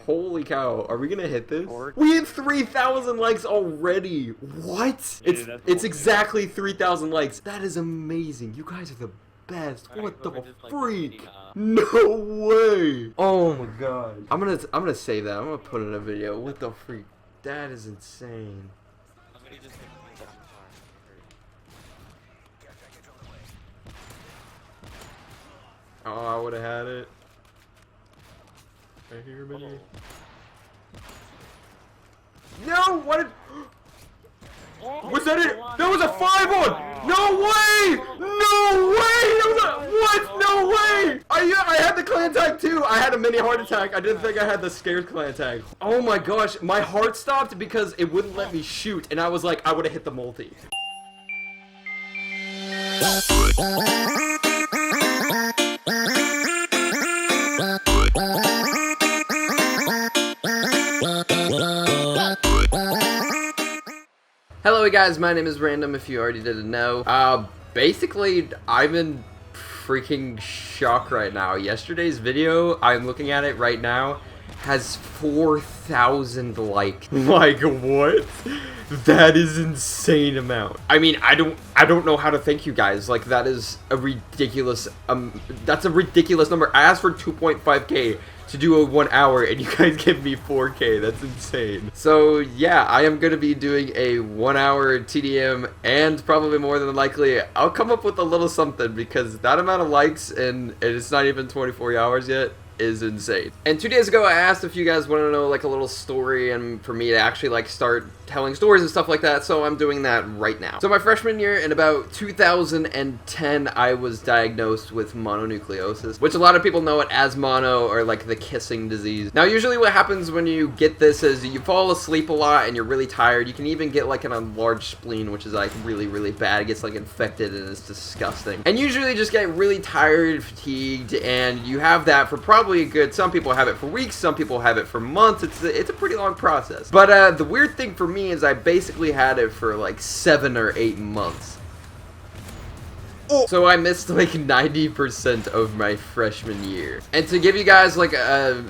Holy cow, are we gonna hit this? We hit 3,000 likes already. What? It's exactly 3,000 likes. That is amazing. You guys are the best. What the freak? No way. Oh my god. I'm gonna save that. I'm gonna put it in a video. What the freak? That is insane. Oh, I would have had it. Right here, buddy. No! What? Was that it? That was a 5-1! No way! No way! That was a, what? No way! I had the clan tag too. I had a mini heart attack. I didn't think I had the scared clan tag. Oh my gosh, my heart stopped because it wouldn't let me shoot, and I was like, I would have hit the multi. Hello guys, my name is Randumb, if you already didn't know. Basically, I'm in freaking shock right now. Yesterday's video, I'm looking at it right now, has 4,000 likes. Like, what? That is insane amount. I mean, I don't know how to thank you guys. Like, that is a ridiculous, that's a ridiculous number. I asked for 2.5K to do a 1 hour, and you guys give me 4K. That's insane. So yeah, I am gonna be doing a 1 hour TDM, and probably more than likely I'll come up with a little something, because that amount of likes and it's not even 24 hours yet is insane. And 2 days ago I asked if you guys want to know like a little story, and for me to actually like start telling stories and stuff like that, so I'm doing that right now. So my freshman year in about 2010, I was diagnosed with mononucleosis, which a lot of people know it as mono, or like the kissing disease. Now usually what happens when you get this is you fall asleep a lot and you're really tired. You can even get like an enlarged spleen, which is like really bad. It gets like infected and it's disgusting. And usually just get really tired, fatigued, and you have that for probably a good, some people have it for weeks, some people have it for months. It's a pretty long process. But the weird thing for me is I basically had it for like 7 or 8 months. Oh. So I missed like 90% of my freshman year. And to give you guys like a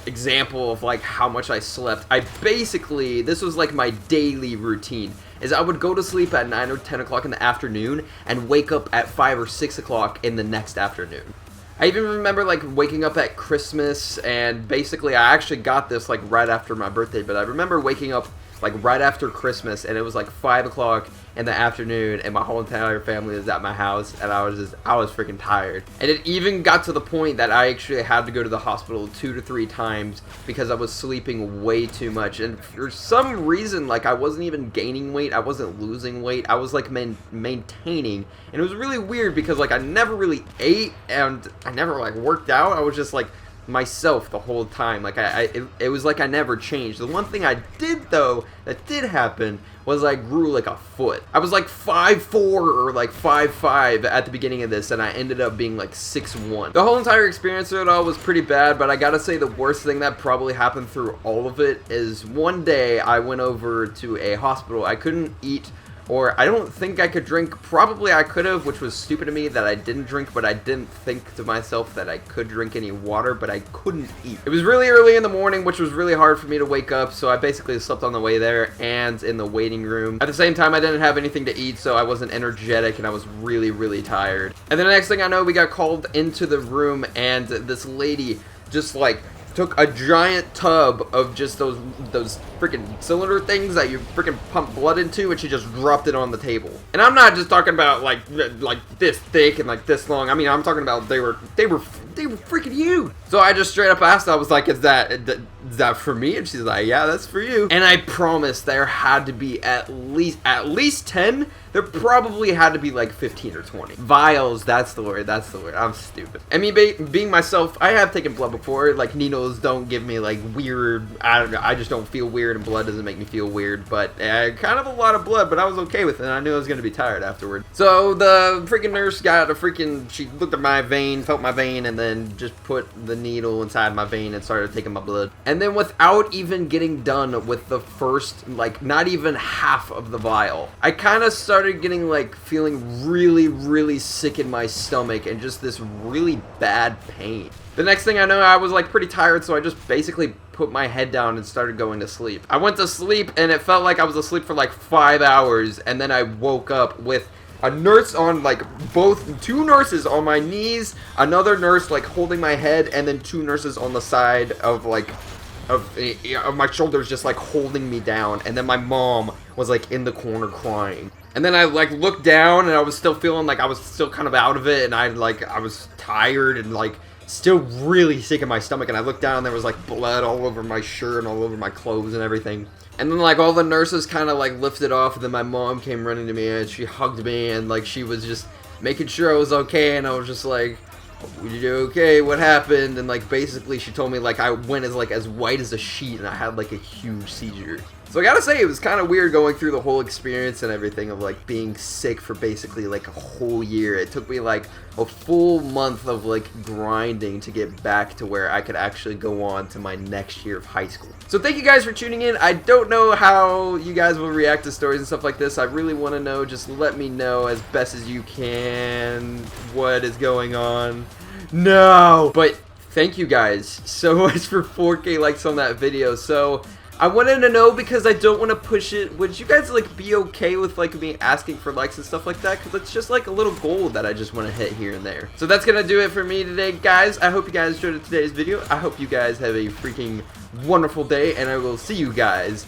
example of like how much I slept, I basically, this was like my daily routine, is I would go to sleep at 9 or 10 o'clock in the afternoon and wake up at 5 or 6 o'clock in the next afternoon. I even remember like waking up at Christmas, and basically I actually got this like right after my birthday, but I remember waking up like right after Christmas, and it was like 5 o'clock in the afternoon, and my whole entire family was at my house, and I was freaking tired. And it even got to the point that I actually had to go to the hospital 2 to 3 times because I was sleeping way too much. And for some reason, like, I wasn't even gaining weight, I wasn't losing weight, I was like maintaining. And it was really weird because like I never really ate, and I never like worked out. I was just like myself the whole time. Like it was like I never changed. The one thing I did though that did happen was I grew like a foot. I was like 5'4" or like 5'5" at the beginning of this, and I ended up being like 6'1". The whole entire experience of it all was pretty bad, but I gotta say the worst thing that probably happened through all of it is one day I went over to a hospital. I couldn't eat, or I don't think I could drink. Probably I could have, which was stupid of me that I didn't drink, but I didn't think to myself that I could drink any water, but I couldn't eat. It was really early in the morning, which was really hard for me to wake up, so I basically slept on the way there and in the waiting room. At the same time, I didn't have anything to eat, so I wasn't energetic, and I was really tired. And then the next thing I know, we got called into the room, and this lady just like took a giant tub of just those freaking cylinder things that you freaking pump blood into, and she just dropped it on the table. And I'm not just talking about like this thick and like this long. I mean, I'm talking about they were freaking huge. So I just straight up asked, I was like, is that for me? And she's like, yeah, that's for you. And I promise there had to be at least 10. There probably had to be like 15 or 20 vials. That's the word. I'm stupid. I mean, being myself, I have taken blood before. Like, needles don't give me like weird, I don't know, I just don't feel weird, and blood doesn't make me feel weird. But kind of a lot of blood, but I was okay with it. I knew I was gonna be tired afterward. So the freaking nurse got she looked at my vein, felt my vein, and then just put the needle inside my vein and started taking my blood. And then without even getting done with the first, like, not even half of the vial, I kind of started started getting like feeling really sick in my stomach and just this really bad pain. The next thing I know, I was like pretty tired, so I just basically put my head down and started going to sleep. I went to sleep and it felt like I was asleep for like 5 hours, and then I woke up with a nurse on, like, two nurses on my knees, another nurse, like, holding my head, and then 2 nurses on the side of, like, of my shoulders, just, like, holding me down. And then my mom was, like, in the corner crying. And then I, like, looked down, and I was still feeling like I was still kind of out of it, and I was tired and, like, still really sick in my stomach. And I looked down, and there was, like, blood all over my shirt and all over my clothes and everything. And then, like, all the nurses kind of, like, lifted off, and then my mom came running to me, and she hugged me, and, like, she was just making sure I was okay, and I was just like, "You okay? What happened?" And, like, basically she told me, like, I went as white as a sheet, and I had, like, a huge seizure. So I gotta say, it was kind of weird going through the whole experience and everything of, like, being sick for basically, like, a whole year. It took me, like, a full month of, like, grinding to get back to where I could actually go on to my next year of high school. So thank you guys for tuning in. I don't know how you guys will react to stories and stuff like this. I really want to know. Just let me know as best as you can what is going on. No! But thank you guys so much for 4K likes on that video. So I wanted to know, because I don't want to push it, would you guys, like, be okay with, like, me asking for likes and stuff like that? Because it's just, like, a little goal that I just want to hit here and there. So that's going to do it for me today, guys. I hope you guys enjoyed today's video. I hope you guys have a freaking wonderful day, and I will see you guys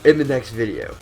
in the next video.